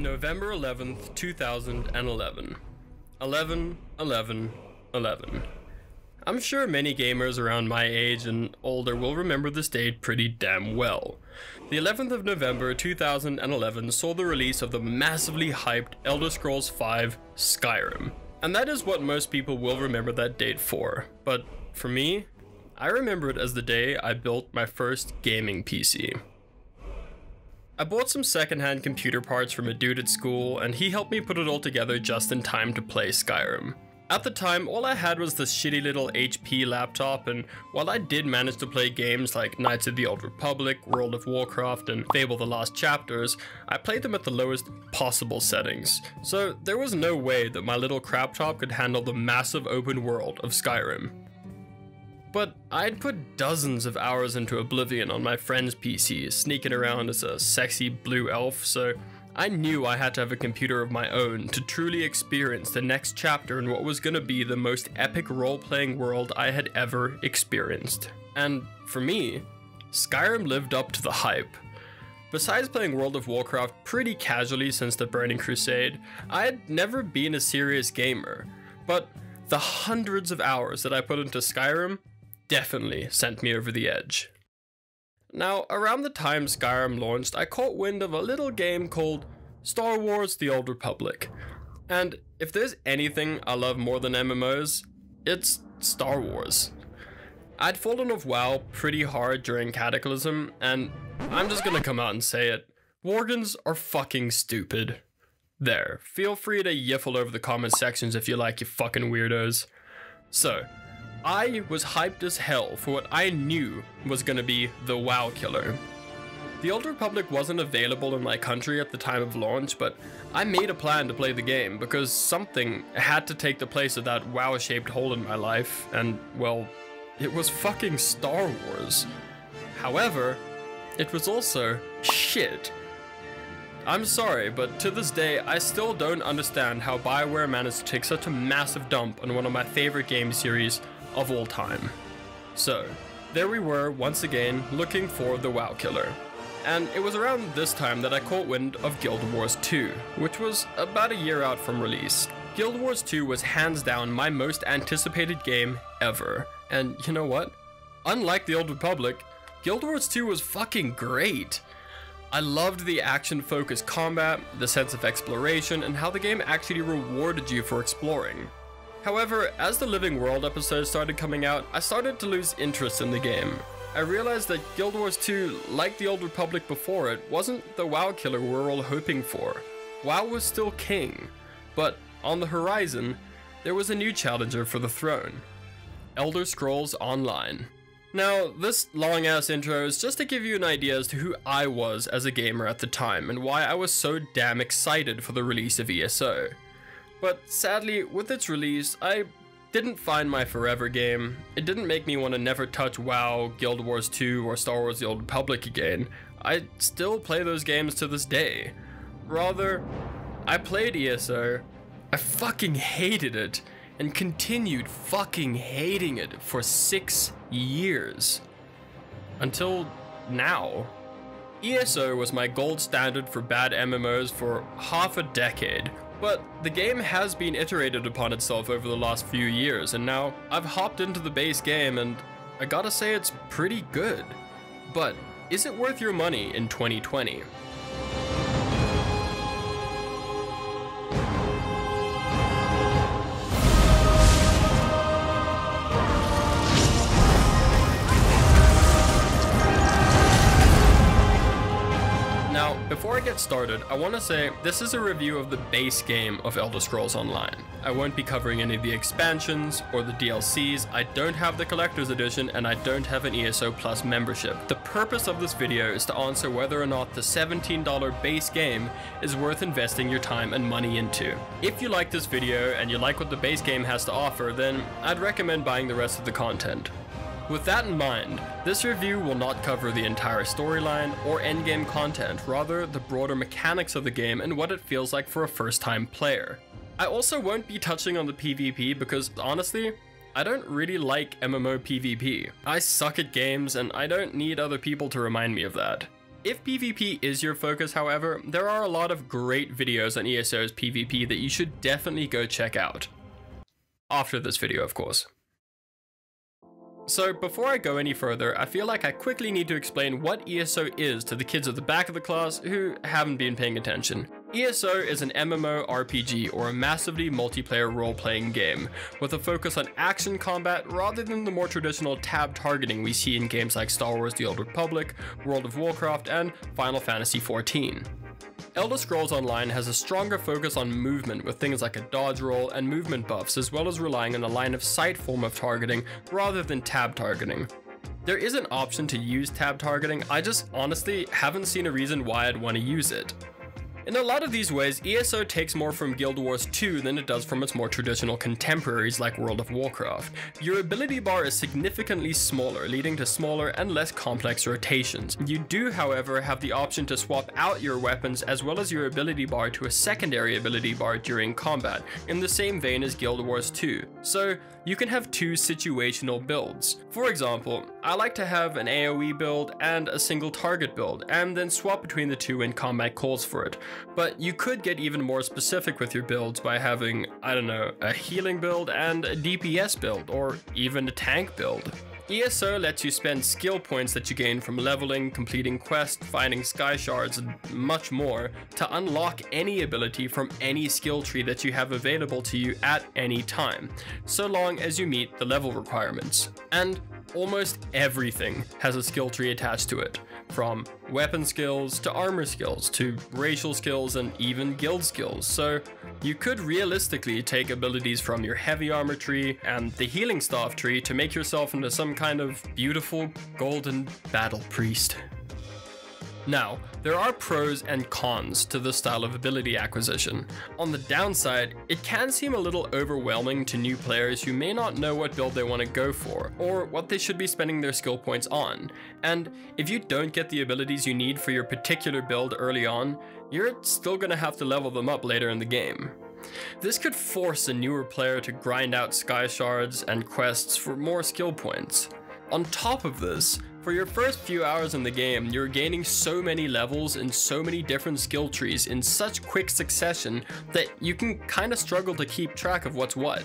November 11th, 2011. 11/11/11. I'm sure many gamers around my age and older will remember this date pretty damn well. The 11th of November 2011 saw the release of the massively hyped Elder Scrolls V Skyrim. And that is what most people will remember that date for. But for me, I remember it as the day I built my first gaming PC. I bought some secondhand computer parts from a dude at school, and he helped me put it all together just in time to play Skyrim. At the time, all I had was this shitty little HP laptop, and while I did manage to play games like Knights of the Old Republic, World of Warcraft, and Fable the Lost Chapters, I played them at the lowest possible settings, so there was no way that my little crap top could handle the massive open world of Skyrim. But I'd put dozens of hours into Oblivion on my friend's PC, sneaking around as a sexy blue elf, so I knew I had to have a computer of my own to truly experience the next chapter in what was going to be the most epic role-playing world I had ever experienced. And for me, Skyrim lived up to the hype. Besides playing World of Warcraft pretty casually since the Burning Crusade, I had never been a serious gamer, but the hundreds of hours that I put into Skyrim definitely sent me over the edge. Now, around the time Skyrim launched, I caught wind of a little game called Star Wars: The Old Republic. And if there's anything I love more than MMOs, it's Star Wars. I'd fallen off WoW pretty hard during Cataclysm, and I'm just gonna come out and say it. Worgens are fucking stupid. There, feel free to yiffle over the comment sections if you like, you fucking weirdos. So, I was hyped as hell for what I knew was gonna be the WoW killer. The Old Republic wasn't available in my country at the time of launch, but I made a plan to play the game because something had to take the place of that WoW-shaped hole in my life, and, well, it was fucking Star Wars. However, it was also shit. I'm sorry, but to this day, I still don't understand how BioWare managed to take such a massive dump on one of my favorite game series of all time. So, there we were once again looking for the WoW killer. And it was around this time that I caught wind of Guild Wars 2, which was about a year out from release. Guild Wars 2 was hands down my most anticipated game ever. And you know what? Unlike the Old Republic, Guild Wars 2 was fucking great. I loved the action-focused combat, the sense of exploration, and how the game actually rewarded you for exploring. However, as the Living World episodes started coming out, I started to lose interest in the game. I realized that Guild Wars 2, like the Old Republic before it, wasn't the WoW killer we were all hoping for. WoW was still king, but on the horizon, there was a new challenger for the throne: Elder Scrolls Online. Now, this long-ass intro is just to give you an idea as to who I was as a gamer at the time and why I was so damn excited for the release of ESO. But sadly, with its release, I didn't find my forever game. It didn't make me want to never touch WoW, Guild Wars 2, or Star Wars: The Old Republic again. I still play those games to this day. Rather, I played ESO, I fucking hated it, and continued fucking hating it for 6 years. Until now. ESO was my gold standard for bad MMOs for half a decade, but the game has been iterated upon itself over the last few years, and now I've hopped into the base game and I gotta say it's pretty good. But is it worth your money in 2020? Now, before I get started, I want to say this is a review of the base game of Elder Scrolls Online. I won't be covering any of the expansions or the DLCs, I don't have the collector's edition, and I don't have an ESO Plus membership. The purpose of this video is to answer whether or not the $17 base game is worth investing your time and money into. If you like this video and you like what the base game has to offer, then I'd recommend buying the rest of the content. With that in mind, this review will not cover the entire storyline or endgame content, rather the broader mechanics of the game and what it feels like for a first-time player. I also won't be touching on the PvP because, honestly, I don't really like MMO PvP. I suck at games and I don't need other people to remind me of that. If PvP is your focus, however, there are a lot of great videos on ESO's PvP that you should definitely go check out. After this video, of course. So before I go any further, I feel like I quickly need to explain what ESO is to the kids at the back of the class who haven't been paying attention. ESO is an MMORPG, or a massively multiplayer role-playing game, with a focus on action combat rather than the more traditional tab targeting we see in games like Star Wars: The Old Republic, World of Warcraft, and Final Fantasy XIV. Elder Scrolls Online has a stronger focus on movement with things like a dodge roll and movement buffs, as well as relying on a line of sight form of targeting rather than tab targeting. There is an option to use tab targeting, I just honestly haven't seen a reason why I'd want to use it. In a lot of these ways, ESO takes more from Guild Wars 2 than it does from its more traditional contemporaries like World of Warcraft. Your ability bar is significantly smaller, leading to smaller and less complex rotations. You do, however, have the option to swap out your weapons as well as your ability bar to a secondary ability bar during combat, in the same vein as Guild Wars 2. So, you can have two situational builds. For example, I like to have an AoE build and a single target build, and then swap between the two when combat calls for it. But you could get even more specific with your builds by having, I don't know, a healing build and a DPS build, or even a tank build. ESO lets you spend skill points that you gain from leveling, completing quests, finding sky shards, and much more to unlock any ability from any skill tree that you have available to you at any time, so long as you meet the level requirements. And almost everything has a skill tree attached to it, from weapon skills to armor skills to racial skills and even guild skills, so you could realistically take abilities from your heavy armor tree and the healing staff tree to make yourself into some kind of beautiful golden battle priest. Now, there are pros and cons to this style of ability acquisition. On the downside, it can seem a little overwhelming to new players who may not know what build they want to go for, or what they should be spending their skill points on. And if you don't get the abilities you need for your particular build early on, you're still going to have to level them up later in the game. This could force a newer player to grind out sky shards and quests for more skill points. On top of this, for your first few hours in the game, you're gaining so many levels and so many different skill trees in such quick succession that you can kinda struggle to keep track of what's what.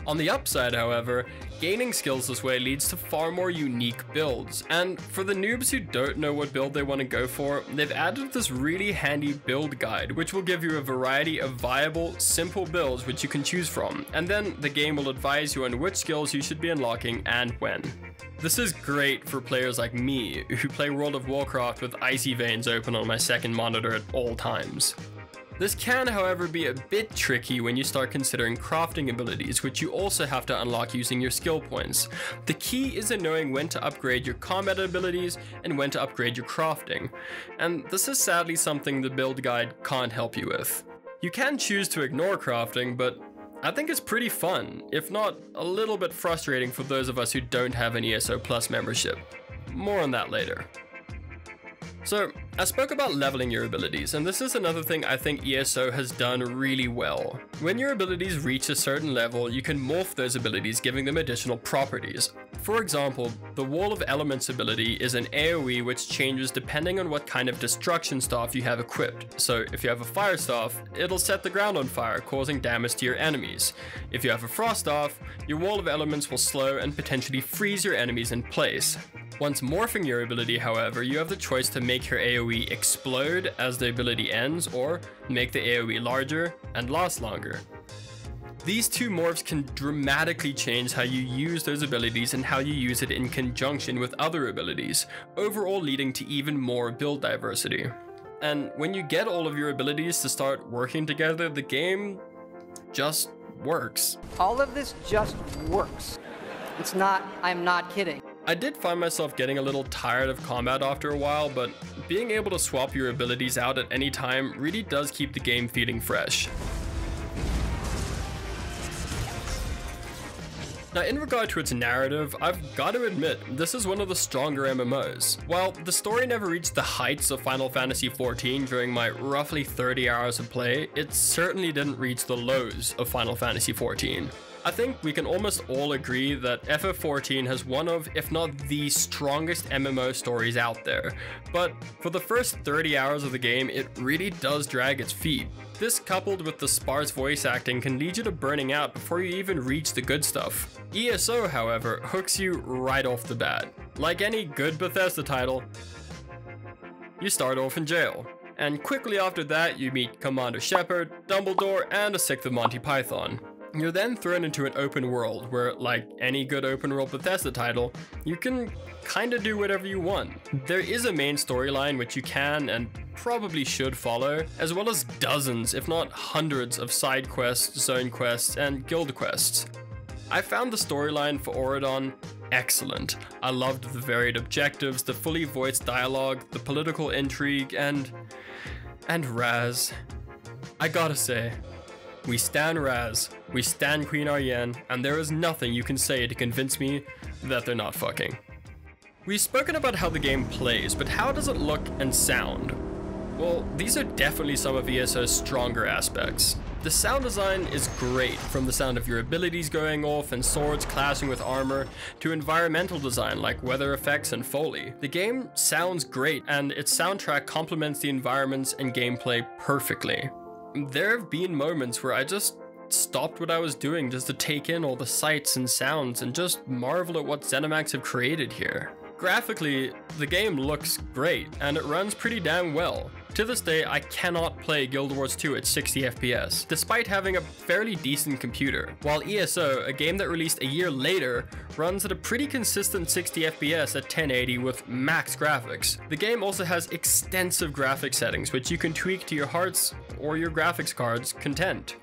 On the upside, however, gaining skills this way leads to far more unique builds, and for the noobs who don't know what build they want to go for, they've added this really handy build guide which will give you a variety of viable, simple builds which you can choose from, and then the game will advise you on which skills you should be unlocking and when. This is great for players like me, who play World of Warcraft with icy veins open on my second monitor at all times. This can, however, be a bit tricky when you start considering crafting abilities, which you also have to unlock using your skill points. The key is in knowing when to upgrade your combat abilities and when to upgrade your crafting, and this is sadly something the build guide can't help you with. You can choose to ignore crafting, but I think it's pretty fun, if not a little bit frustrating for those of us who don't have an ESO Plus membership. More on that later. So, I spoke about leveling your abilities, and this is another thing I think ESO has done really well. When your abilities reach a certain level, you can morph those abilities, giving them additional properties. For example, the Wall of Elements ability is an AoE which changes depending on what kind of destruction staff you have equipped. So if you have a fire staff, it'll set the ground on fire, causing damage to your enemies. If you have a frost staff, your Wall of Elements will slow and potentially freeze your enemies in place. Once morphing your ability, however, you have the choice to make your AoE explode as the ability ends, or make the AoE larger and last longer. These two morphs can dramatically change how you use those abilities and how you use it in conjunction with other abilities, overall leading to even more build diversity. And when you get all of your abilities to start working together, the game just works. All of this just works. It's not, I'm not kidding. I did find myself getting a little tired of combat after a while, but being able to swap your abilities out at any time really does keep the game feeling fresh. Now, in regard to its narrative, I've got to admit, this is one of the stronger MMOs. While the story never reached the heights of Final Fantasy XIV during my roughly 30 hours of play, it certainly didn't reach the lows of Final Fantasy XIV. I think we can almost all agree that FF14 has one of, if not the strongest MMO stories out there, but for the first 30 hours of the game, it really does drag its feet. This, coupled with the sparse voice acting, can lead you to burning out before you even reach the good stuff. ESO, however, hooks you right off the bat. Like any good Bethesda title, you start off in jail. And quickly after that, you meet Commander Shepard, Dumbledore, and a sixth of Monty Python. You're then thrown into an open world where, like any good open world Bethesda title, you can kinda do whatever you want. There is a main storyline which you can and probably should follow, as well as dozens, if not hundreds, of side quests, zone quests, and guild quests. I found the storyline for Auridon excellent. I loved the varied objectives, the fully voiced dialogue, the political intrigue, and Raz. I gotta say, we stan Raz, we stan Queen Aryen, and there is nothing you can say to convince me that they're not fucking. We've spoken about how the game plays, but how does it look and sound? Well, these are definitely some of ESO's stronger aspects. The sound design is great, from the sound of your abilities going off and swords clashing with armor, to environmental design like weather effects and Foley. The game sounds great, and its soundtrack complements the environments and gameplay perfectly. There have been moments where I just stopped what I was doing just to take in all the sights and sounds and just marvel at what ZeniMax have created here. Graphically, the game looks great, and it runs pretty damn well. To this day, I cannot play Guild Wars 2 at 60 FPS, despite having a fairly decent computer, while ESO, a game that released a year later, runs at a pretty consistent 60 FPS at 1080 with max graphics. The game also has extensive graphics settings, which you can tweak to your heart's or your graphics card's content.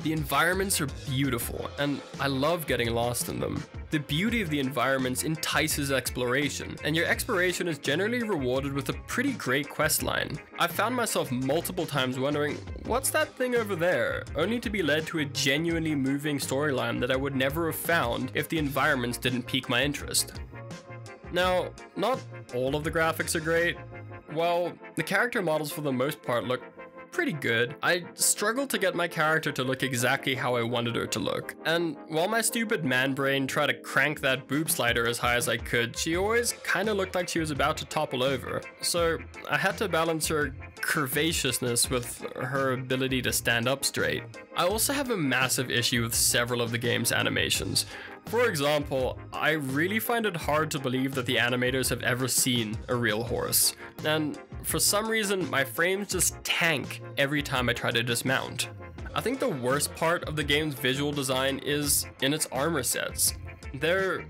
The environments are beautiful, and I love getting lost in them. The beauty of the environments entices exploration, and your exploration is generally rewarded with a pretty great questline. I've found myself multiple times wondering, what's that thing over there? Only to be led to a genuinely moving storyline that I would never have found if the environments didn't pique my interest. Now, not all of the graphics are great. While the character models for the most part look pretty good, I struggled to get my character to look exactly how I wanted her to look. And while my stupid man brain tried to crank that boob slider as high as I could, she always kinda looked like she was about to topple over. So I had to balance her curvaceousness with her ability to stand up straight. I also have a massive issue with several of the game's animations. For example, I really find it hard to believe that the animators have ever seen a real horse. And for some reason, my frames just tank every time I try to dismount. I think the worst part of the game's visual design is in its armor sets. They're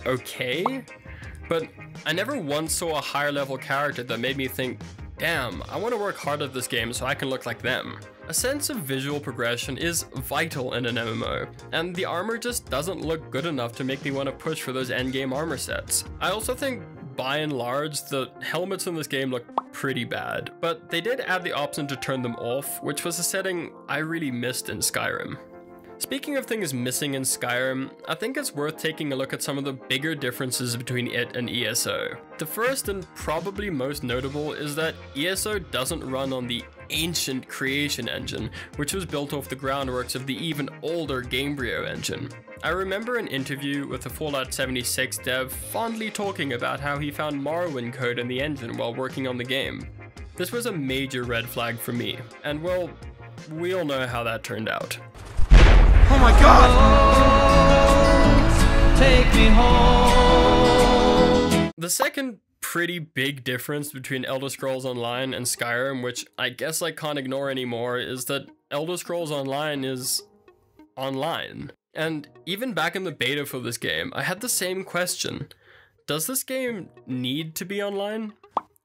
okay, but I never once saw a higher level character that made me think, damn, I want to work hard at this game so I can look like them. A sense of visual progression is vital in an MMO, and the armor just doesn't look good enough to make me want to push for those endgame armor sets. I also think, by and large, the helmets in this game look pretty bad, but they did add the option to turn them off, which was a setting I really missed in Skyrim. Speaking of things missing in Skyrim, I think it's worth taking a look at some of the bigger differences between it and ESO. The first and probably most notable is that ESO doesn't run on the ancient creation engine, which was built off the groundworks of the even older Gamebryo engine. I remember an interview with the Fallout 76 dev fondly talking about how he found Morrowind code in the engine while working on the game. This was a major red flag for me, and well, we all know how that turned out. Oh my god! Take me home. The second pretty big difference between Elder Scrolls Online and Skyrim, which I guess I can't ignore anymore, is that Elder Scrolls Online is online. And even back in the beta for this game, I had the same question. Does this game need to be online?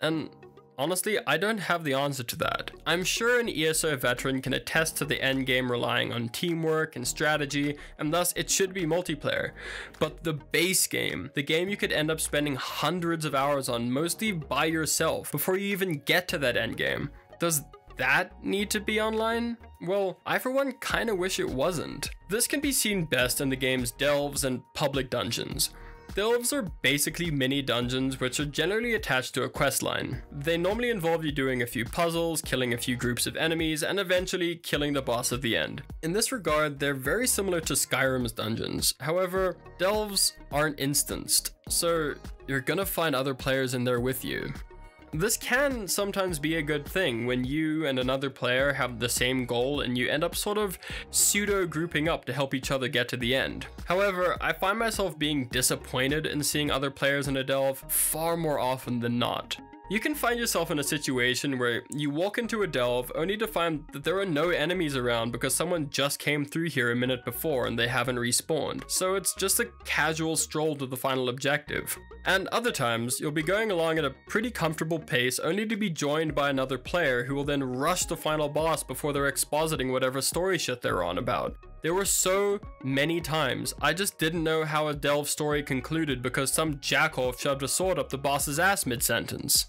And honestly, I don't have the answer to that. I'm sure an ESO veteran can attest to the endgame relying on teamwork and strategy, and thus it should be multiplayer. But the base game, the game you could end up spending hundreds of hours on mostly by yourself before you even get to that endgame, does that need to be online? Well, I for one kinda wish it wasn't. This can be seen best in the game's delves and public dungeons. Delves are basically mini dungeons which are generally attached to a quest line. They normally involve you doing a few puzzles, killing a few groups of enemies, and eventually killing the boss at the end. In this regard, they're very similar to Skyrim's dungeons. However, delves aren't instanced, so you're gonna find other players in there with you. This can sometimes be a good thing when you and another player have the same goal and you end up sort of pseudo-grouping up to help each other get to the end. However, I find myself being disappointed in seeing other players in a delve far more often than not. You can find yourself in a situation where you walk into a delve only to find that there are no enemies around because someone just came through here a minute before and they haven't respawned. So it's just a casual stroll to the final objective. And other times, you'll be going along at a pretty comfortable pace only to be joined by another player who will then rush the final boss before they're expositing whatever story shit they're on about. There were so many times I just didn't know how a delve story concluded because some jackoff shoved a sword up the boss's ass mid-sentence.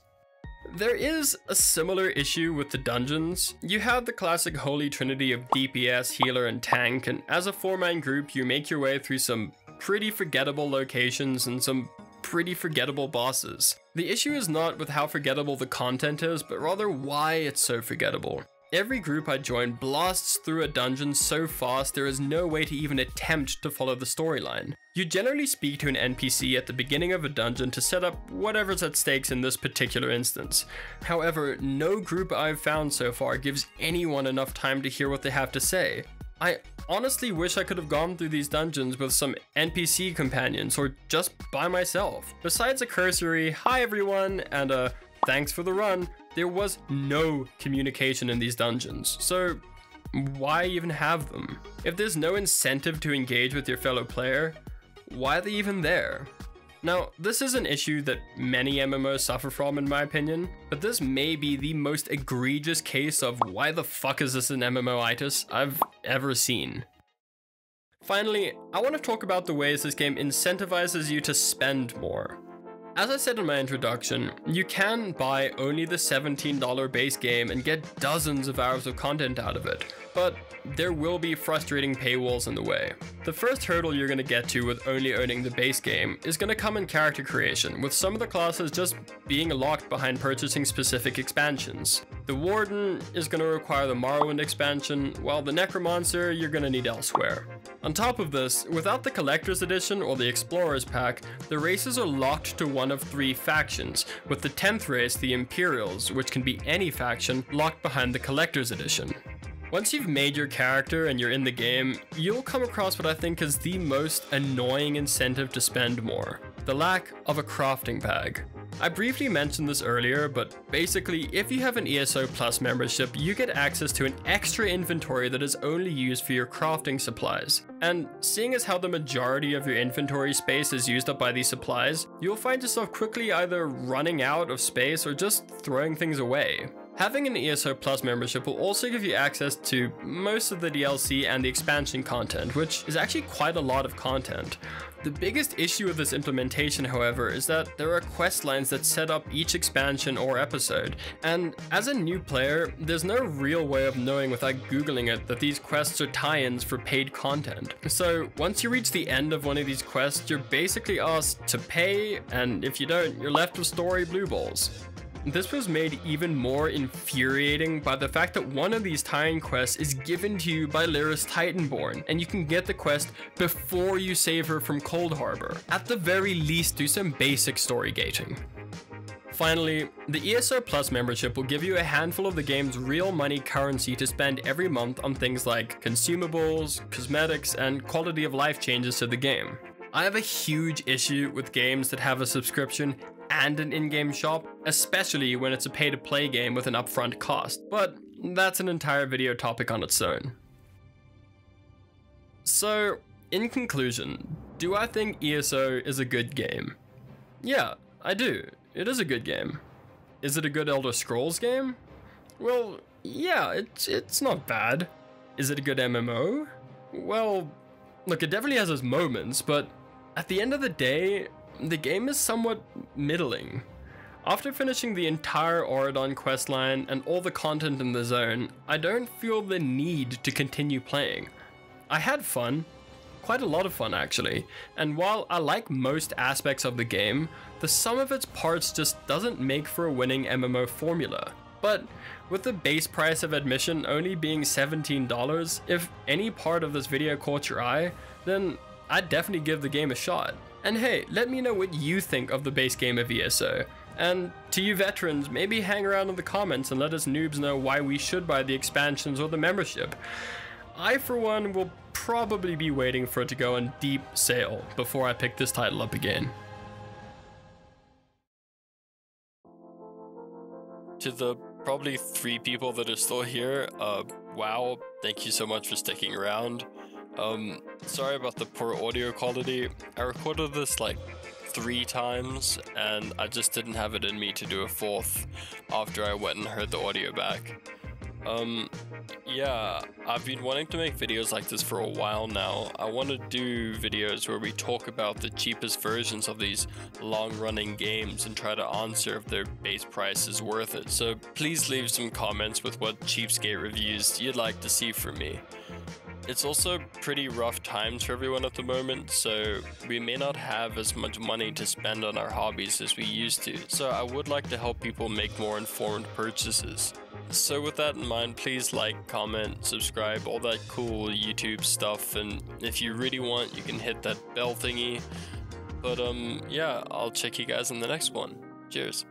There is a similar issue with the dungeons. You have the classic holy trinity of DPS, healer, and tank, and as a 4-man group you make your way through some pretty forgettable locations and some pretty forgettable bosses. The issue is not with how forgettable the content is, but rather why it's so forgettable. Every group I join blasts through a dungeon so fast there is no way to even attempt to follow the storyline. You generally speak to an NPC at the beginning of a dungeon to set up whatever's at stakes in this particular instance. However, no group I've found so far gives anyone enough time to hear what they have to say. I honestly wish I could have gone through these dungeons with some NPC companions or just by myself. Besides a cursory "hi everyone" and a "thanks for the run," there was no communication in these dungeons, so why even have them? If there's no incentive to engage with your fellow player, why are they even there? Now, this is an issue that many MMOs suffer from in my opinion, but this may be the most egregious case of why the fuck is this an MMO-itis I've ever seen. Finally, I want to talk about the ways this game incentivizes you to spend more. As I said in my introduction, you can buy only the $17 base game and get dozens of hours of content out of it, but there will be frustrating paywalls in the way. The first hurdle you're going to get to with only owning the base game is going to come in character creation, with some of the classes just being locked behind purchasing specific expansions. The Warden is going to require the Morrowind expansion, while the Necromancer you're going to need elsewhere. On top of this, without the Collector's Edition or the Explorer's Pack, the races are locked to one of 3 factions, with the 10th race, the Imperials, which can be any faction, locked behind the Collector's Edition. Once you've made your character and you're in the game, you'll come across what I think is the most annoying incentive to spend more: the lack of a crafting bag. I briefly mentioned this earlier, but basically if you have an ESO Plus membership, you get access to an extra inventory that is only used for your crafting supplies. And seeing as how the majority of your inventory space is used up by these supplies, you'll find yourself quickly either running out of space or just throwing things away. Having an ESO Plus membership will also give you access to most of the DLC and the expansion content, which is actually quite a lot of content. The biggest issue with this implementation, however, is that there are quest lines that set up each expansion or episode, and as a new player, there's no real way of knowing without googling it that these quests are tie-ins for paid content. So once you reach the end of one of these quests, you're basically asked to pay, and if you don't, you're left with story blue balls. This was made even more infuriating by the fact that one of these tie-in quests is given to you by Lyris Titanborn, and you can get the quest before you save her from Cold Harbor. At the very least, do some basic story gating. Finally, the ESO Plus membership will give you a handful of the game's real money currency to spend every month on things like consumables, cosmetics, and quality of life changes to the game. I have a huge issue with games that have a subscription and an in-game shop, especially when it's a pay-to-play game with an upfront cost, but that's an entire video topic on its own. So, in conclusion, do I think ESO is a good game? Yeah, I do. It is a good game. Is it a good Elder Scrolls game? Well, yeah, it's not bad. Is it a good MMO? Well, look, it definitely has its moments, but at the end of the day, the game is somewhat middling. After finishing the entire Auradon questline and all the content in the zone, I don't feel the need to continue playing. I had fun, quite a lot of fun actually, and while I like most aspects of the game, the sum of its parts just doesn't make for a winning MMO formula. But with the base price of admission only being $17, if any part of this video caught your eye, then I'd definitely give the game a shot. And hey, let me know what you think of the base game of ESO. And to you veterans, maybe hang around in the comments and let us noobs know why we should buy the expansions or the membership. I, for one, will probably be waiting for it to go on deep sale before I pick this title up again. To the probably 3 people that are still here, wow, thank you so much for sticking around. Sorry about the poor audio quality. I recorded this like 3 times and I just didn't have it in me to do a 4th after I went and heard the audio back. Yeah, I've been wanting to make videos like this for a while now. I want to do videos where we talk about the cheapest versions of these long-running games and try to answer if their base price is worth it. So please leave some comments with what cheapskate reviews you'd like to see from me. It's also pretty rough times for everyone at the moment, so we may not have as much money to spend on our hobbies as we used to, so I would like to help people make more informed purchases. So with that in mind, please like, comment, subscribe, all that cool YouTube stuff, and if you really want, you can hit that bell thingy. But yeah, I'll check you guys in the next one. Cheers.